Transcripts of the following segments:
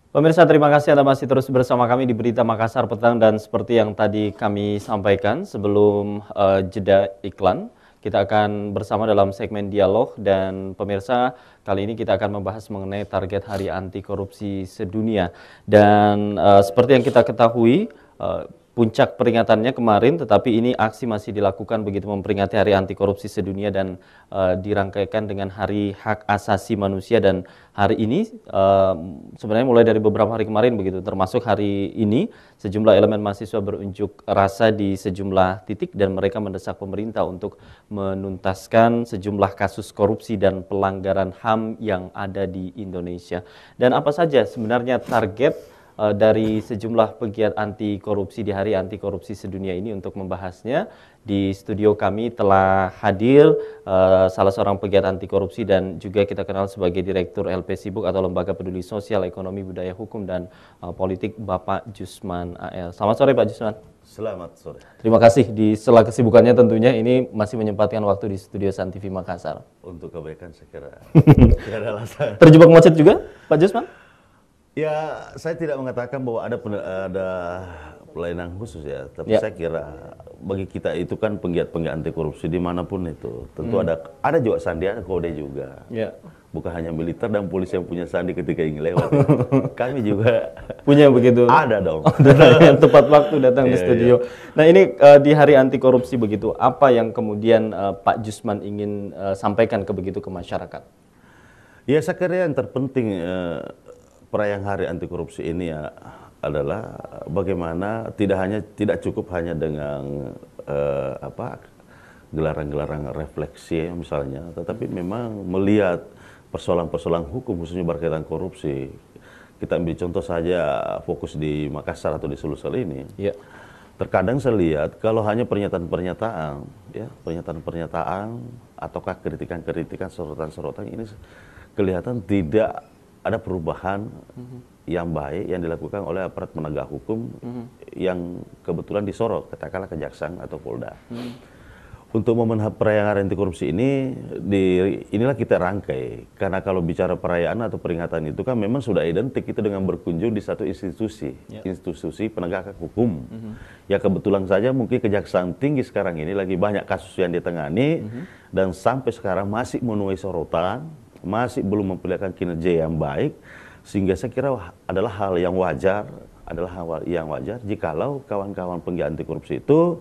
Pemirsa, terima kasih Anda masih terus bersama kami di Berita Makassar Petang, dan seperti yang tadi kami sampaikan sebelum jeda iklan, kita akan bersama dalam segmen dialog. Dan pemirsa, kali ini kita akan membahas mengenai target Hari Anti Korupsi Sedunia. Dan seperti yang kita ketahui, puncak peringatannya kemarin, tetapi ini aksi masih dilakukan begitu memperingati Hari Anti Korupsi Sedunia, dan dirangkaikan dengan Hari Hak Asasi Manusia. Dan hari ini sebenarnya mulai dari beberapa hari kemarin begitu, termasuk hari ini sejumlah elemen mahasiswa berunjuk rasa di sejumlah titik, dan mereka mendesak pemerintah untuk menuntaskan sejumlah kasus korupsi dan pelanggaran HAM yang ada di Indonesia. Dan apa saja sebenarnya target dari sejumlah pegiat anti korupsi di Hari Anti Korupsi Sedunia ini? Untuk membahasnya, di studio kami telah hadir salah seorang pegiat anti korupsi dan juga kita kenal sebagai Direktur LP Sibuk atau Lembaga Peduli Sosial Ekonomi Budaya Hukum dan Politik, Bapak Jusman AL. Selamat sore Pak Jusman. Selamat sore. Terima kasih di sela kesibukannya tentunya ini masih menyempatkan waktu di studio Sun TV Makassar. Untuk kebaikan saya kira tidak ada alasan. Terjebak macet juga Pak Jusman? Ya, saya tidak mengatakan bahwa ada pelayanan khusus ya, tapi saya kira bagi kita itu kan penggiat-penggiat anti korupsi dimanapun itu tentu ada juga sandi, ada kode juga. Bukan hanya militer dan polisi yang punya sandi ketika ingin lewat. Kami juga punya begitu. Ada dong. Yang tepat waktu datang di studio. Nah ini di Hari Anti Korupsi begitu, apa yang kemudian Pak Jusman ingin sampaikan ke masyarakat? Ya, saya kira yang terpenting perayaan Hari Anti Korupsi ini ya adalah bagaimana tidak cukup hanya dengan gelaran-gelaran refleksi misalnya, tetapi memang melihat persoalan-persoalan hukum khususnya berkaitan korupsi. Kita ambil contoh saja fokus di Makassar atau di Sulsel ini. Terkadang saya lihat kalau hanya pernyataan-pernyataan, ya pernyataan-pernyataan ataukah kritikan-kritikan, sorotan-sorotan ini kelihatan tidak ada perubahan yang baik yang dilakukan oleh aparat penegak hukum yang kebetulan disorot, katakanlah kejaksaan atau Polda. Untuk momen perayaan anti korupsi ini, inilah kita rangkai. Karena kalau bicara perayaan atau peringatan itu kan memang sudah identik itu dengan berkunjung di satu institusi penegakan hukum. Ya kebetulan saja mungkin Kejaksaan Tinggi sekarang ini lagi banyak kasus yang ditangani dan sampai sekarang masih menuai sorotan, masih belum memperlihatkan kinerja yang baik, sehingga saya kira adalah hal yang wajar jikalau kawan-kawan penggiat anti korupsi itu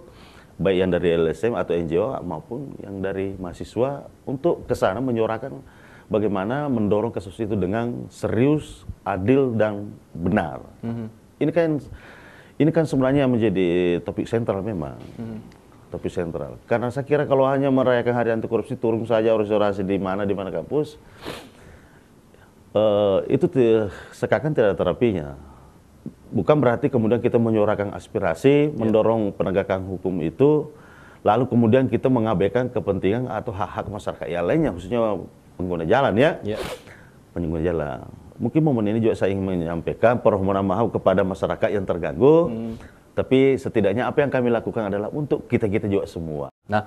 baik yang dari LSM atau NGO maupun yang dari mahasiswa untuk ke sana menyuarakan bagaimana mendorong kasus itu dengan serius, adil dan benar. Ini kan sebenarnya menjadi topik sentral memang. Topik sentral. Karena saya kira kalau hanya merayakan Hari Anti Korupsi turun saja orasi di mana kampus, itu seakan tidak ada terapinya. Bukan berarti kemudian kita menyuarakan aspirasi, mendorong penegakan hukum itu, lalu kemudian kita mengabaikan kepentingan atau hak-hak masyarakat yang lainnya, khususnya pengguna jalan pengguna jalan. Mungkin momen ini juga saya ingin menyampaikan permohonan maaf kepada masyarakat yang terganggu. Tapi setidaknya apa yang kami lakukan adalah untuk kita-kita juga semua. Nah,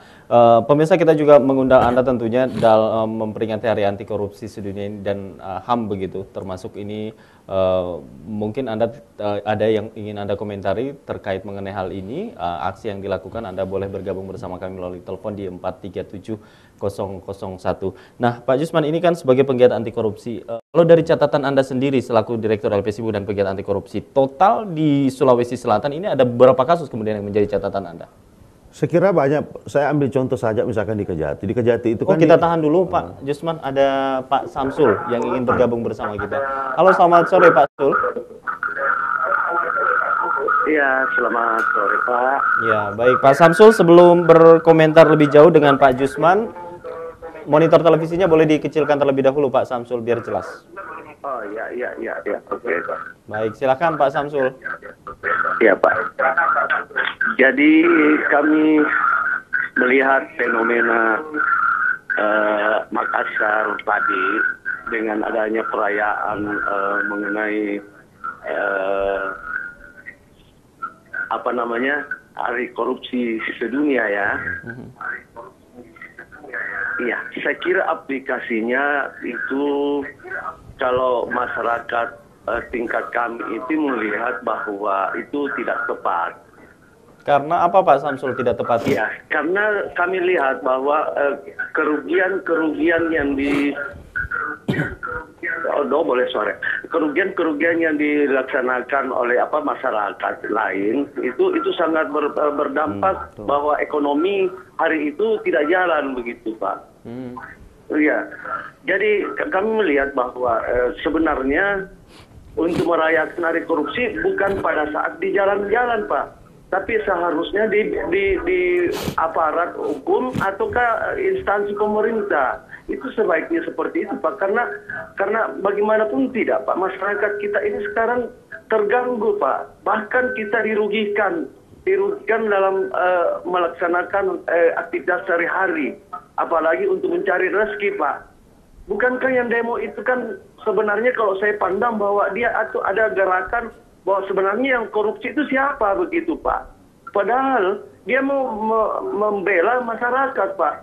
pemirsa, kita juga mengundang Anda tentunya dalam memperingati Hari Anti Korupsi Sedunia ini dan HAM begitu, termasuk ini mungkin Anda ada yang ingin Anda komentari terkait mengenai hal ini, aksi yang dilakukan, Anda boleh bergabung bersama kami melalui telepon di 437 001. Nah, Pak Jusman ini kan sebagai penggiat anti korupsi, kalau dari catatan Anda sendiri selaku Direktur LP Sibuk dan pegiat anti korupsi, total di Sulawesi Selatan ini ada berapa kasus kemudian yang menjadi catatan Anda? Saya kira banyak. Saya ambil contoh saja misalkan di Kejati. Di Kejati itu kan kita tahan dulu Pak Jusman, ada Pak Samsul yang ingin bergabung bersama kita. Halo, selamat sore Pak Samsul. Iya, selamat sore Pak. Ya, baik Pak Samsul, sebelum berkomentar lebih jauh dengan Pak Jusman, monitor televisinya boleh dikecilkan terlebih dahulu Pak Samsul biar jelas. Oh iya, oke Pak. Baik, silakan Pak Samsul. Iya Pak. Jadi kami melihat fenomena Makassar tadi dengan adanya perayaan mengenai Hari Korupsi Sedunia ya. Iya, saya kira aplikasinya itu kalau masyarakat tingkat kami itu melihat bahwa itu tidak tepat. Karena apa Pak Samsul tidak tepat? Ya, karena kami lihat bahwa kerugian-kerugian yang kerugian-kerugian yang dilaksanakan oleh masyarakat lain itu sangat berdampak bahwa ekonomi hari itu tidak jalan begitu Pak. Iya, jadi kami melihat bahwa sebenarnya untuk merayakan hari korupsi bukan pada saat di jalan-jalan Pak, tapi seharusnya di aparat hukum ataukah instansi pemerintah. Itu sebaiknya seperti itu Pak, karena bagaimanapun tidak Pak, masyarakat kita ini sekarang terganggu Pak, bahkan kita dirugikan dalam melaksanakan aktivitas sehari-hari, apalagi untuk mencari rezeki Pak. Bukankah yang demo itu kan sebenarnya kalau saya pandang bahwa dia atau ada gerakan bahwa sebenarnya yang korupsi itu siapa begitu Pak, padahal dia mau membela masyarakat Pak.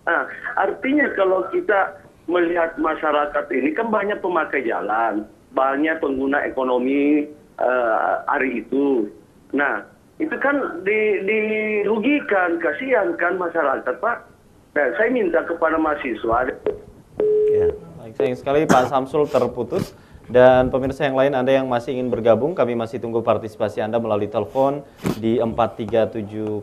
Nah, artinya kalau kita melihat masyarakat ini kan banyak pemakai jalan, banyak pengguna ekonomi hari itu. Nah, itu kan dirugikan, kasihan kan masyarakat Pak. Nah, saya minta kepada mahasiswa. Ya. Baik, sayang sekali Pak Samsul terputus. Dan pemirsa yang lain, Anda yang masih ingin bergabung, kami masih tunggu partisipasi Anda melalui telepon di 4370001.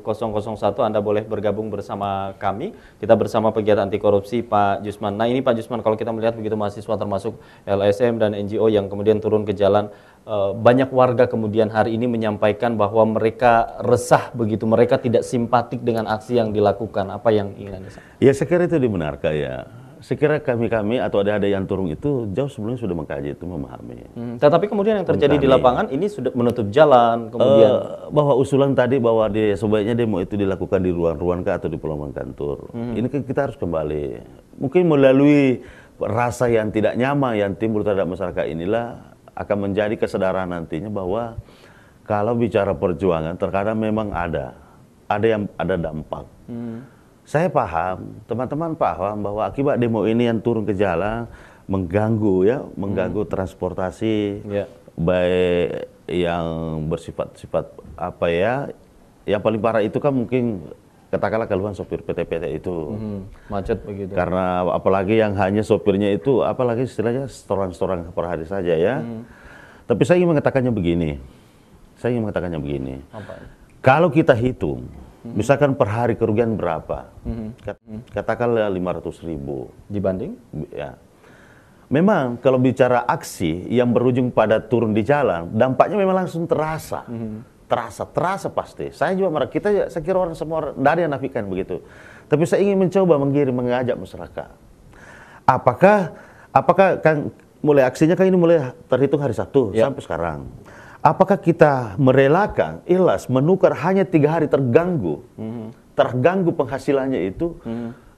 Anda boleh bergabung bersama kami. Kita bersama pegiat anti korupsi Pak Jusman. Nah ini Pak Jusman, kalau kita melihat begitu mahasiswa termasuk LSM dan NGO yang kemudian turun ke jalan, banyak warga kemudian hari ini menyampaikan bahwa mereka resah begitu, mereka tidak simpatik dengan aksi yang dilakukan. Apa yang ingin Anda sampaikan? Ya saya kira itu dibenarkan ya. Saya kira kami atau ada yang turun itu jauh sebelumnya sudah mengkaji itu, memahami. Tetapi kemudian yang terjadi di lapangan ini sudah menutup jalan, kemudian bahwa usulan tadi bahwa sebaiknya demo itu dilakukan di ruang-ruang atau di peluang kantor. Ini kan kita harus kembali, mungkin melalui rasa yang tidak nyaman yang timbul terhadap masyarakat inilah akan menjadi kesadaran nantinya bahwa kalau bicara perjuangan terkadang memang ada dampak. Saya paham, teman-teman paham bahwa akibat demo ini yang turun ke jalan mengganggu transportasi, baik yang bersifat yang paling parah itu kan mungkin katakanlah keluhan sopir PT-PT itu macet begitu. Karena apalagi yang hanya sopirnya itu, apalagi istilahnya setoran-setoran per hari saja ya. Tapi saya ingin mengatakannya begini, Apa? Kalau kita hitung, misalkan per hari kerugian berapa? Katakanlah 500.000. Dibanding? Ya. Memang kalau bicara aksi yang berujung pada turun di jalan, dampaknya memang langsung terasa. Terasa pasti. Saya juga saya kira semua orang, tidak ada yang nafikan begitu. Tapi saya ingin mencoba mengajak masyarakat. Apakah kan mulai aksinya kan ini mulai terhitung hari Sabtu sampai sekarang. Apakah kita merelakan ikhlas menukar hanya 3 hari terganggu penghasilannya itu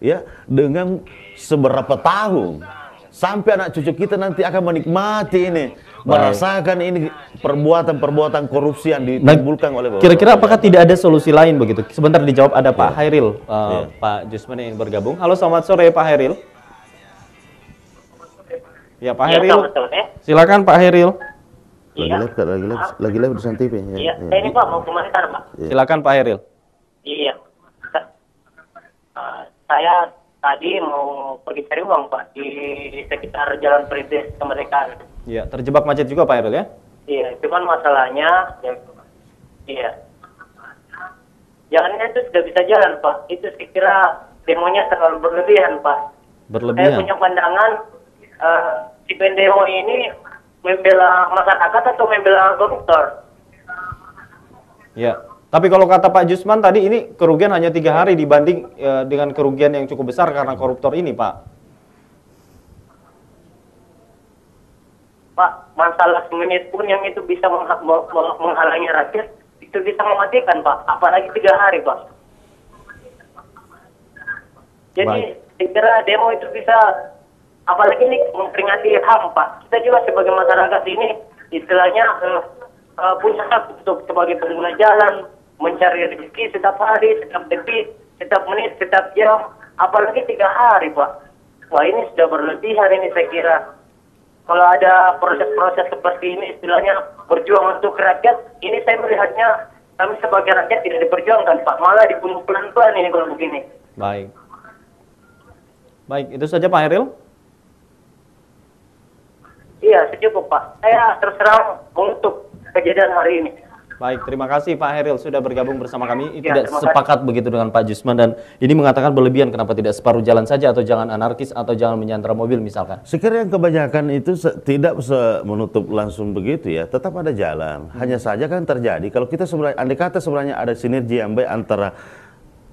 ya dengan seberapa tahun sampai anak cucu kita nanti akan menikmati ini, merasakan ini perbuatan korupsi yang ditimbulkan oleh bapak. Kira-kira apakah tidak ada solusi lain begitu? Sebentar dijawab, ada Pak Hairil, Pak Jusman yang bergabung. Halo, selamat sore Pak Hairil. Ya Pak Hairil, silakan Pak Hairil. Lagi live di Sun TV. Iya, saya ini Pak mau komentar Pak. Silakan Pak Hairil. Iya, saya tadi mau pergi cari uang Pak di sekitar Jalan Perintis Kemerdekaan. Iya, terjebak macet juga Pak Hairil ya? Iya, cuman masalahnya, jalannya itu sudah bisa jalan Pak. Itu saya kira demonya terlalu berlebihan Pak. Berlebihan? Saya punya pandangan, si pendemo ini membela masyarakat atau membela koruptor? Ya, tapi kalau kata Pak Jusman tadi ini kerugian hanya 3 hari dibanding dengan kerugian yang cukup besar karena koruptor ini, Pak. Pak, masalah semenit pun yang itu bisa menghalangi rakyat, itu bisa mematikan Pak, apalagi 3 hari Pak. Jadi saya kira demo itu bisa, apalagi ini memperingati HAM Pak. Kita juga sebagai masyarakat ini istilahnya punya hak untuk sebagai pengguna jalan, mencari rezeki setiap hari, setiap detik, setiap menit, setiap jam, apalagi 3 hari Pak. Wah ini sudah berlebihan ini saya kira. kalau ada proses-proses seperti ini, istilahnya berjuang untuk rakyat, ini saya melihatnya kami sebagai rakyat tidak diperjuangkan, Pak. Malah dibunuh pelan-pelan ini kalau begini. Baik. Baik, itu saja Pak Hairil. Iya, cukup Pak. Saya terus terang mengutuk kejadian hari ini. Baik, terima kasih Pak Hairil sudah bergabung bersama kami. Ya, Tidak sepakat begitu dengan Pak Jusman dan ini mengatakan berlebihan, kenapa tidak separuh jalan saja atau jangan anarkis atau jangan menyandra mobil misalkan. Sekiranya yang kebanyakan itu tidak menutup langsung begitu ya, tetap ada jalan. Hanya saja kan terjadi kalau kita sebenarnya andai kata sebenarnya ada sinergi yang baik antara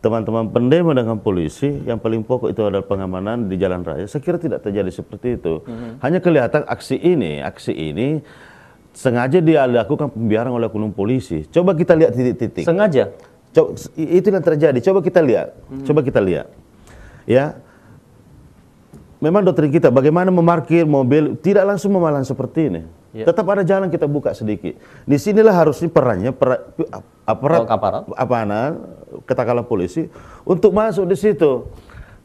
teman-teman pendemo dengan polisi, yang paling pokok itu adalah pengamanan di jalan raya. Saya kira tidak terjadi seperti itu. Hanya kelihatan aksi ini sengaja dia lakukan pembiaran oleh oknum polisi. Coba kita lihat titik-titik. Sengaja? Itu yang terjadi. Coba kita lihat. Coba kita lihat. Ya. Memang doktrin kita bagaimana memarkir mobil tidak langsung memalang seperti ini. Ya. Tetap ada jalan kita buka sedikit. Di sinilah harusnya perannya aparat katakanlah polisi untuk masuk di situ.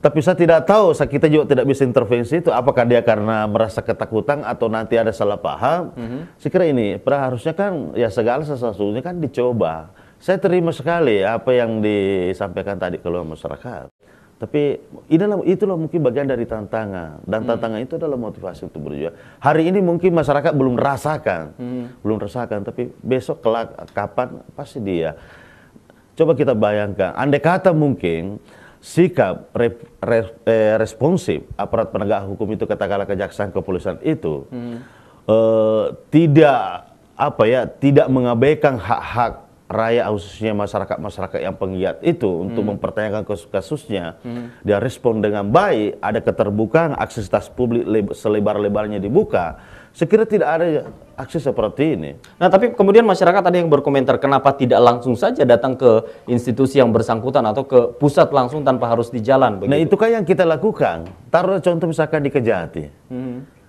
Tapi saya tidak tahu, kita juga tidak bisa intervensi itu. Apakah dia karena merasa ketakutan atau nanti ada salah paham? Saya kira ini, harusnya kan ya segala sesuatunya kan dicoba. Saya terima sekali apa yang disampaikan tadi keluar masyarakat. Tapi itulah mungkin bagian dari tantangan. Dan tantangan itu adalah motivasi untuk berjuang. Hari ini mungkin masyarakat belum rasakan. Belum rasakan, tapi besok kelak kapan pasti dia. Coba kita bayangkan, andai kata mungkin sikap responsif aparat penegak hukum itu katakanlah kejaksaan kepolisian itu tidak mengabaikan hak-hak rakyat khususnya masyarakat yang penggiat itu untuk mempertanyakan kasusnya, dia respon dengan baik, ada keterbukaan, aksesibilitas publik selebar-lebarnya dibuka. Sekira tidak ada akses seperti ini. Nah, tapi kemudian masyarakat ada yang berkomentar, kenapa tidak langsung saja datang ke institusi yang bersangkutan atau ke pusat langsung tanpa harus di jalan? Begitu. Nah, itu kan yang kita lakukan. Taruh contoh misalkan di Kejati.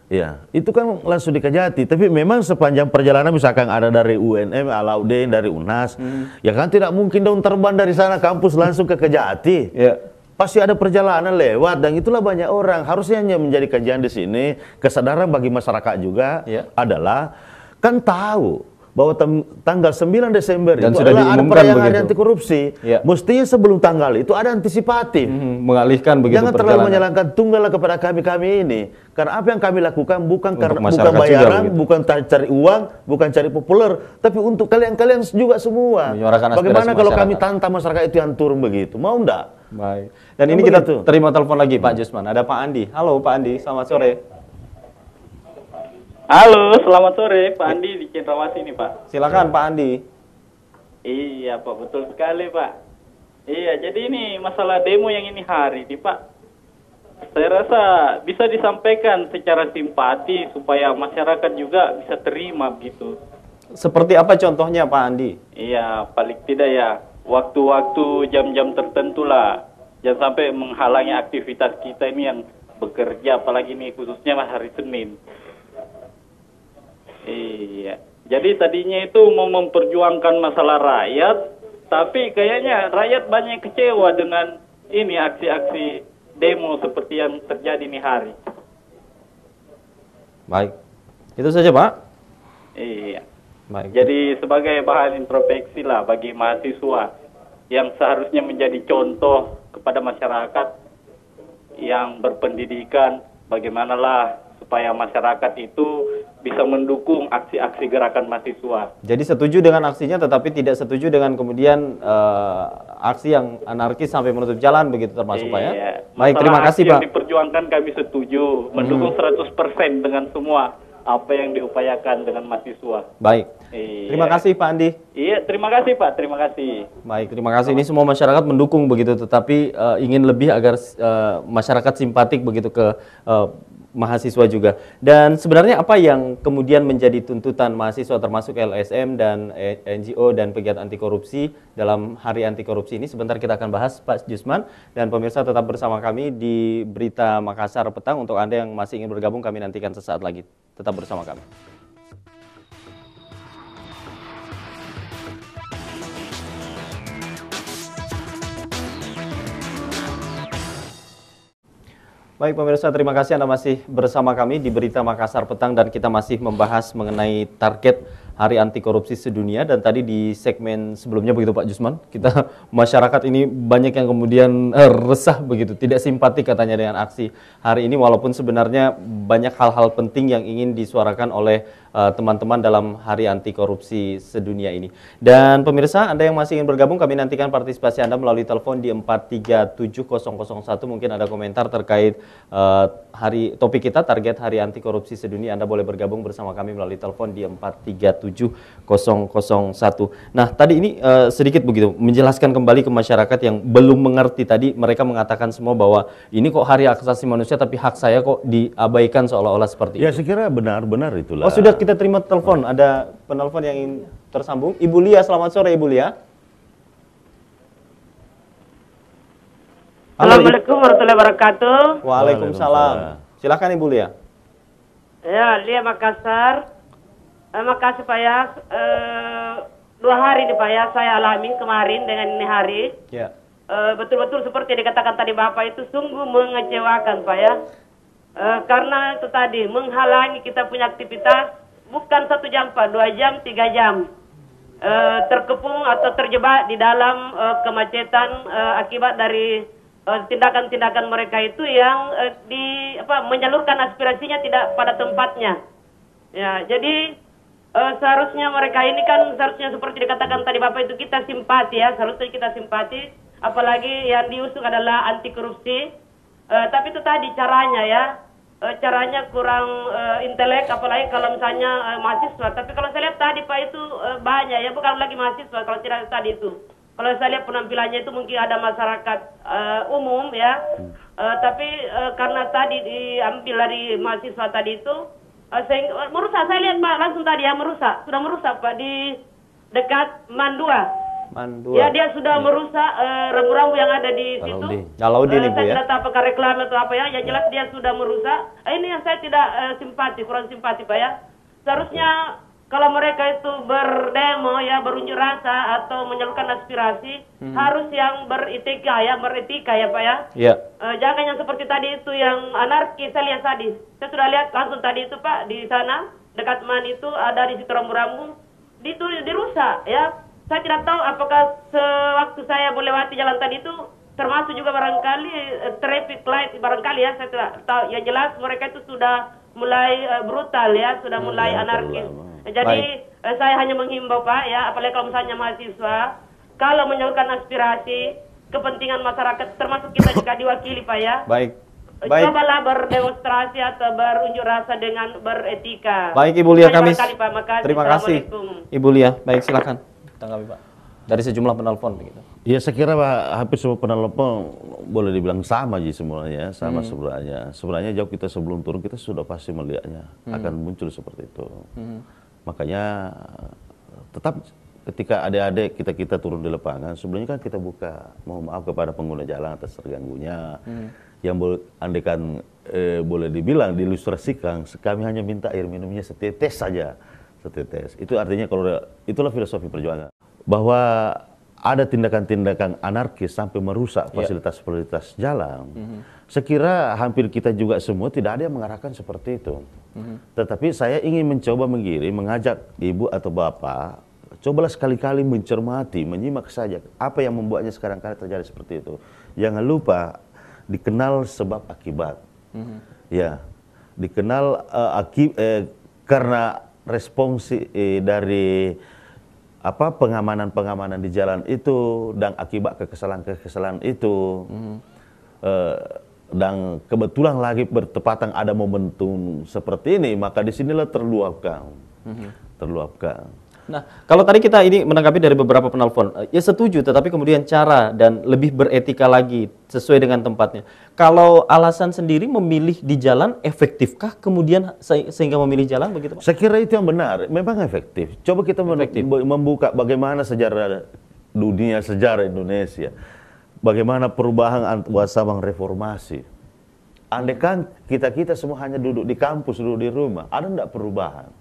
Ya, itu kan langsung di Kejati. Tapi memang sepanjang perjalanan misalkan ada dari UNM, Alauddin, dari UNAS, ya kan tidak mungkin dong terbang dari sana kampus langsung ke Kejati. Ya. Pasti ada perjalanan lewat dan itulah banyak orang. Harusnya yang menjadi kajian di sini, kesadaran bagi masyarakat juga adalah kan tahu bahwa tanggal 9 Desember dan itu adalah ada perayaan anti korupsi. Mestinya sebelum tanggal itu ada antisipatif. Mengalihkan begitu. Jangan terlalu menyalahkan tunggal kepada kami ini. Karena apa yang kami lakukan bukan bayaran, bukan cari uang, bukan cari populer, tapi untuk kalian juga semua. Bagaimana kalau kami tantang masyarakat itu yang turun begitu? Mau enggak? Baik. Dan ini kita terima telepon lagi Pak Jusman. Ada Pak Andi. Halo Pak Andi, selamat sore. Halo, selamat sore. Pak Andi di Cendrawasih ini Pak. Silakan Pak Andi. Iya Pak, betul sekali Pak. Iya, jadi ini masalah demo yang ini hari ini Pak. Saya rasa bisa disampaikan secara simpati supaya masyarakat juga bisa terima gitu. Seperti apa contohnya Pak Andi? Iya, paling tidak ya waktu-waktu jam-jam tertentu lah. Jangan sampai menghalangi aktivitas kita ini yang bekerja, apalagi ini khususnya hari Senin. Iya, jadi tadinya itu mau memperjuangkan masalah rakyat, tapi kayaknya rakyat banyak kecewa dengan ini aksi-aksi demo seperti yang terjadi ini hari. Baik, itu saja Pak. Iya. Baik. Jadi sebagai bahan introspeksi lah bagi mahasiswa yang seharusnya menjadi contoh kepada masyarakat yang berpendidikan, bagaimanalah supaya masyarakat itu bisa mendukung aksi-aksi gerakan mahasiswa. Jadi setuju dengan aksinya tetapi tidak setuju dengan kemudian aksi yang anarkis sampai menutup jalan begitu termasuk Pak ya? Baik, terima kasih Pak. Yang diperjuangkan kami setuju, mendukung 100% dengan semua apa yang diupayakan dengan mahasiswa. Baik. Terima kasih Pak Andi. Iya, terima kasih Pak, terima kasih. Baik, terima kasih. Ini semua masyarakat mendukung begitu, tetapi ingin lebih agar masyarakat simpatik begitu ke mahasiswa juga. Dan sebenarnya apa yang kemudian menjadi tuntutan mahasiswa termasuk LSM dan NGO dan pegiat anti korupsi dalam Hari Anti Korupsi ini? Sebentar kita akan bahas Pak Jusman, dan pemirsa tetap bersama kami di Berita Makassar Petang. Untuk Anda yang masih ingin bergabung, kami nantikan sesaat lagi. Tetap bersama kami. Baik pemirsa, terima kasih Anda masih bersama kami di Berita Makassar Petang dan kita masih membahas mengenai target Hari Anti Korupsi Sedunia. Dan tadi di segmen sebelumnya begitu Pak Jusman, kita masyarakat ini banyak yang kemudian resah begitu, tidak simpati katanya dengan aksi hari ini, walaupun sebenarnya banyak hal-hal penting yang ingin disuarakan oleh teman-teman dalam Hari Anti Korupsi Sedunia ini. Dan pemirsa, Anda yang masih ingin bergabung, kami nantikan partisipasi Anda melalui telepon di 437001. Mungkin ada komentar terkait topik kita, target Hari Anti Korupsi Sedunia. Anda boleh bergabung bersama kami melalui telepon di 437001. Nah, tadi ini sedikit begitu menjelaskan kembali ke masyarakat yang belum mengerti. Tadi mereka mengatakan semua bahwa ini kok Hari Hak Asasi Manusia tapi hak saya kok diabaikan seolah-olah seperti itu. Ya, saya kira benar-benar itulah. Oh, sudah kita terima telepon. Ada penelpon yang ingin tersambung. Ibu Lia, selamat sore Ibu Lia. Assalamualaikum warahmatullahi wabarakatuh. Waalaikumsalam. Silakan Ibu Lia. Ya, Lia Makassar. Makasih Pak ya. 2 hari nih Pak ya saya alami kemarin dengan ini hari. Ya. Betul-betul seperti dikatakan tadi Bapak itu sungguh mengecewakan Pak ya. Karena itu tadi menghalangi kita punya aktivitas bukan 1 jam Pak, 2 jam, 3 jam. Terkepung atau terjebak di dalam kemacetan akibat dari tindakan-tindakan mereka itu yang menyalurkan aspirasinya tidak pada tempatnya. Ya, jadi seharusnya mereka ini kan seharusnya seperti dikatakan tadi Bapak itu kita simpati ya, seharusnya kita simpati, apalagi yang diusung adalah anti korupsi. Tapi itu tadi caranya ya, caranya kurang intelek, apalagi kalau misalnya mahasiswa. Tapi kalau saya lihat tadi Pak itu banyak ya, bukan lagi mahasiswa kalau tidak tadi itu. Kalau saya lihat penampilannya itu mungkin ada masyarakat umum ya, tapi karena tadi diambil dari mahasiswa tadi itu, merusak. Saya lihat Pak langsung tadi ya sudah merusak Pak di dekat Mandua. Ya dia sudah merusak rambu-rambu yang ada di situ. Jalaudin Ibu ya. Saya tidak tahu apakah reklame atau apa ya, yang jelas dia sudah merusak. Ini yang saya tidak kurang simpati Pak ya. Seharusnya kalau mereka itu berdemo ya, berunjuk rasa atau menyalurkan aspirasi, harus yang beretika ya Pak ya. Iya. Jangan yang seperti tadi itu yang anarkis. Saya lihat tadi, saya sudah lihat langsung tadi itu Pak di sana dekat Man itu ada di situ rambu-rambu itu dirusak ya. Saya tidak tahu apakah sewaktu saya melewati jalan tadi itu termasuk juga barangkali traffic light barangkali ya, saya tidak tahu. Yang jelas mereka itu sudah mulai brutal ya, sudah mulai anarkis. Jadi saya hanya menghimbau Pak ya, apalagi kalau misalnya mahasiswa, kalau menyalurkan aspirasi, kepentingan masyarakat, termasuk kita juga diwakili Pak ya. Baik. Cobalah berdemonstrasi atau berunjuk rasa dengan beretika. Baik Ibu Lia Kamis. Terima kasih. Ibu Lia. Baik, silakan. Tanggapi Pak. Dari sejumlah penelpon begitu. Ya, saya kira Pak, hampir semua penelpon boleh dibilang sama aja semuanya, sama sebenarnya. Sebenarnya jauh kita sebelum turun kita sudah pasti melihatnya akan muncul seperti itu. Makanya tetap ketika adik-adik kita turun di lapangan, sebenarnya kan kita buka mohon maaf kepada pengguna jalan atas terganggunya. Yang andaikan boleh dibilang diilustrasikan, kami hanya minta air minumnya setetes saja, setetes. Itu artinya kalau itulah filosofi perjuangan, bahwa ada tindakan-tindakan anarkis sampai merusak fasilitas-fasilitas jalan. Sekira hampir kita juga semua tidak ada yang mengarahkan seperti itu. Tetapi saya ingin mencoba mengajak ibu atau bapak, cobalah sekali-kali mencermati, menyimak saja apa yang membuatnya sekarang kali terjadi seperti itu. Jangan lupa dikenal sebab akibat. Ya, dikenal karena responsi dari pengamanan di jalan itu dan akibat kekesalan itu dan kebetulan lagi bertepatan ada momentum seperti ini, maka disinilah terluapkan. Nah, kalau tadi kita ini menanggapi dari beberapa penelpon, ya setuju, tetapi kemudian cara dan lebih beretika lagi sesuai dengan tempatnya. Kalau alasan sendiri memilih di jalan, efektifkah kemudian sehingga memilih jalan begitu Pak? Saya kira itu yang benar, memang efektif. Coba kita membuka bagaimana sejarah dunia, sejarah Indonesia. Bagaimana perubahan Sabang reformasi. Andaikan kita semua hanya duduk di kampus, duduk di rumah, ada enggak perubahan?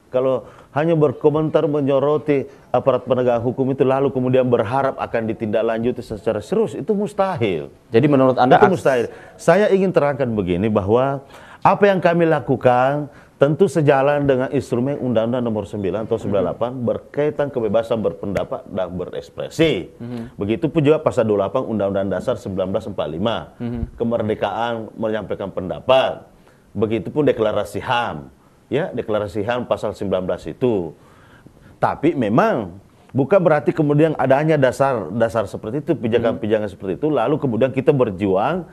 Kalau hanya berkomentar menyoroti aparat penegak hukum itu lalu kemudian berharap akan ditindaklanjuti secara serius, itu mustahil. Jadi menurut Anda itu mustahil. Saya ingin terangkan begini bahwa apa yang kami lakukan tentu sejalan dengan instrumen Undang-Undang Nomor 9 tahun 98 berkaitan kebebasan berpendapat dan berekspresi. Begitupun juga pasal 28 Undang-Undang Dasar 1945, kemerdekaan menyampaikan pendapat. Begitupun deklarasi HAM. Ya, deklarasi HAM pasal 19 itu. Tapi memang bukan berarti kemudian adanya dasar seperti itu, pijakan-pijakan seperti itu, lalu kemudian kita berjuang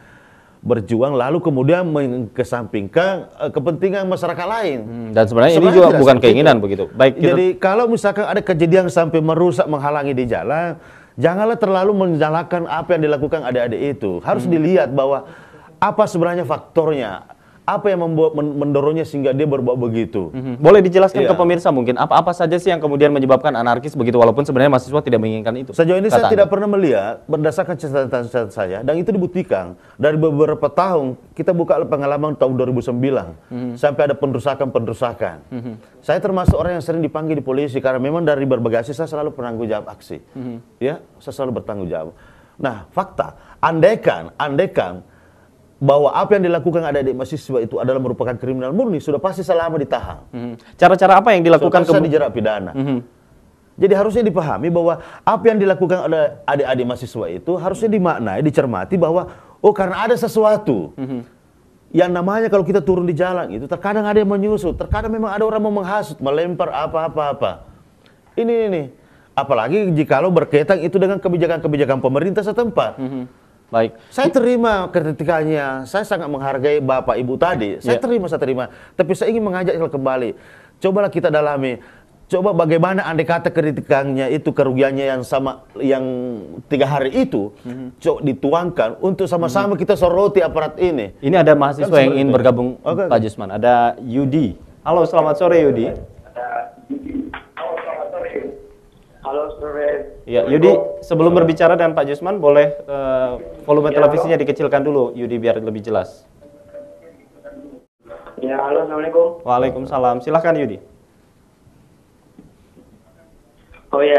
lalu kemudian mengesampingkan kepentingan masyarakat lain. Dan sebenarnya ini juga bukan keinginan begitu. Baik. Jadi kalau misalkan ada kejadian sampai merusak, menghalangi di jalan, janganlah terlalu menyalahkan apa yang dilakukan adik-adik itu. Harus dilihat bahwa apa sebenarnya faktornya. Apa yang mendorongnya sehingga dia berbuat begitu? Boleh dijelaskan ke pemirsa mungkin apa saja sih yang kemudian menyebabkan anarkis begitu, walaupun sebenarnya mahasiswa tidak menginginkan itu? Sejauh ini saya tidak pernah melihat berdasarkan catatan saya, dan itu dibuktikan dari beberapa tahun. Kita buka pengalaman tahun 2009 sampai ada penrusakan. Saya termasuk orang yang sering dipanggil di polisi karena memang dari berbagai saya selalu penanggung jawab aksi. Ya, saya selalu bertanggung jawab. Nah, fakta, andaikan bahwa apa yang dilakukan adik-adik mahasiswa itu adalah merupakan kriminal murni, sudah pasti selama ditahan. Cara-cara apa yang dilakukan dijerat pidana. Jadi harusnya dipahami bahwa apa yang dilakukan oleh adik-adik mahasiswa itu harusnya dimaknai, dicermati bahwa karena ada sesuatu. Yang namanya kalau kita turun di jalan itu terkadang ada yang menyusul, terkadang memang ada orang mau menghasut, melempar apa-apa. Ini. Apalagi jikalau berkaitan itu dengan kebijakan-kebijakan pemerintah setempat. Baik. Saya terima kritikannya. Saya sangat menghargai Bapak Ibu tadi. Saya terima. Tapi saya ingin mengajak kembali. Cobalah kita dalami. Coba bagaimana andai kata kritikannya itu kerugiannya yang sama yang 3 hari itu coba dituangkan untuk sama-sama kita soroti aparat ini. Ini ada mahasiswa yang ingin bergabung, Pak Jusman. Ada Yudi. Halo, selamat sore Yudi. Halo sore. Ya, Yudi, sebelum berbicara dengan Pak Jusman, boleh volume televisinya dikecilkan dulu, Yudi, biar lebih jelas. Ya, halo, assalamualaikum. Waalaikumsalam. Silahkan Yudi. Oh ya,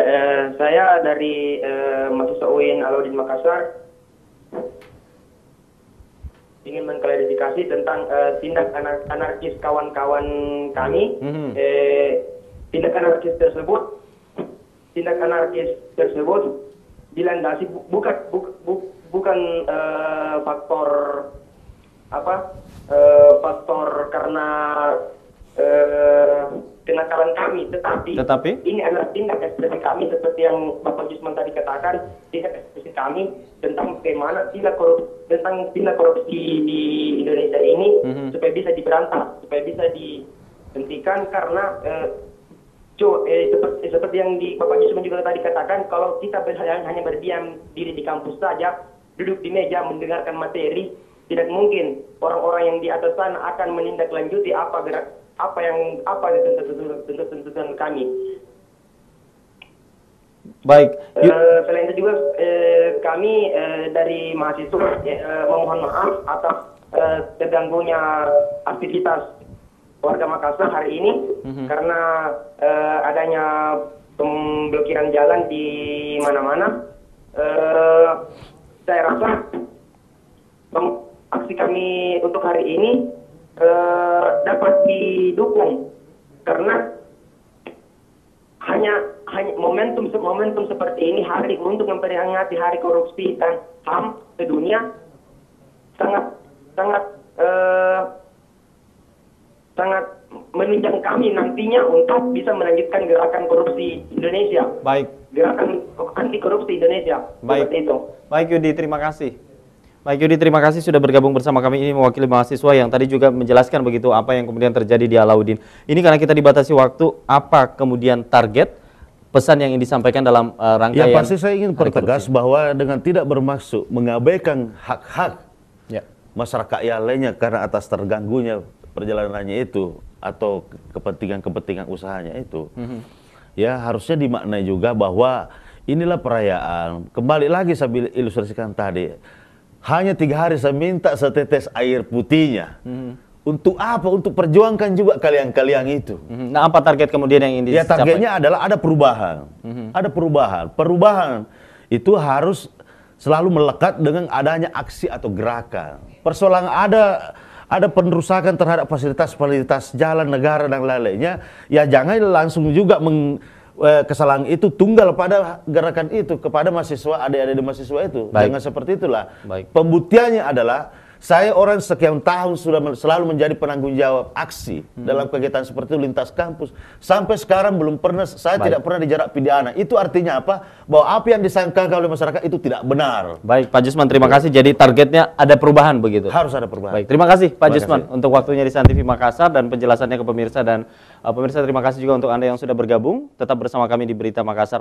saya dari mahasiswa UIN Alauddin Makassar. Ingin mengklarifikasi tentang tindak anarkis kawan-kawan kami. Tindak anarkis tersebut dilandasi bukan faktor karena kenakalan kami, tetapi ini adalah tindak ekspresi kami seperti yang Bapak Jusman tadi katakan, tindak ekspresi kami tentang bagaimana tindak korupsi di Indonesia ini supaya bisa diberantas, supaya bisa dihentikan karena seperti yang Bapak Jusman juga tadi katakan, kalau kita hanya berdiam diri di kampus saja, duduk di meja mendengarkan materi, tidak mungkin orang-orang yang di atas sana akan menindaklanjuti tuntutan kami. Baik. Selain itu juga kami dari mahasiswa memohon maaf atas terganggunya aktivitas warga Makassar hari ini karena adanya pemblokiran jalan di mana-mana. Saya rasa aksi kami untuk hari ini dapat didukung karena hanya momentum seperti ini, hari untuk memperingati Hari Korupsi dan HAM sedunia sangat menunjang kami nantinya untuk bisa melanjutkan gerakan korupsi Indonesia. Baik. Gerakan anti korupsi Indonesia. Baik. Seperti itu. Baik Yudi, terima kasih. Baik Yudi, terima kasih sudah bergabung bersama kami. Ini mewakili mahasiswa yang tadi juga menjelaskan begitu apa yang kemudian terjadi di Alauddin. Ini karena kita dibatasi waktu, apa kemudian target pesan yang ingin disampaikan dalam rangkaian? Ya pasti saya ingin pertegas bahwa dengan tidak bermaksud mengabaikan hak-hak masyarakat yang lainnya karena atas terganggunya perjalanannya itu atau kepentingan usahanya itu, ya harusnya dimaknai juga bahwa inilah perayaan. Kembali lagi saya ilustrasikan tadi, hanya 3 hari saya minta setetes air putihnya Untuk apa? Untuk perjuangkan juga kalian-kalian itu. Nah, apa target kemudian yang ingin dicapai? Ya, targetnya adalah ada perubahan. Ada perubahan. Perubahan itu harus selalu melekat dengan adanya aksi atau gerakan. Persoalan ada penerusakan terhadap fasilitas-fasilitas jalan negara dan lain-lainnya, ya jangan langsung juga kesalahan itu tunggal pada gerakan itu kepada mahasiswa, adik-adik mahasiswa itu. Baik. Jangan seperti itulah. Baik. Pembuktiannya adalah saya orang sekian tahun sudah selalu menjadi penanggung jawab aksi dalam kegiatan seperti itu lintas kampus. Sampai sekarang belum pernah, saya tidak pernah dijerat pidana. Itu artinya apa? Bahwa apa yang disangkakan oleh masyarakat itu tidak benar. Baik, Pak Jusman, terima kasih. Jadi targetnya ada perubahan begitu? Harus ada perubahan. Baik, terima kasih Pak Jusman untuk waktunya di San TV Makassar dan penjelasannya ke pemirsa. Dan pemirsa, terima kasih juga untuk Anda yang sudah bergabung. Tetap bersama kami di Berita Makassar.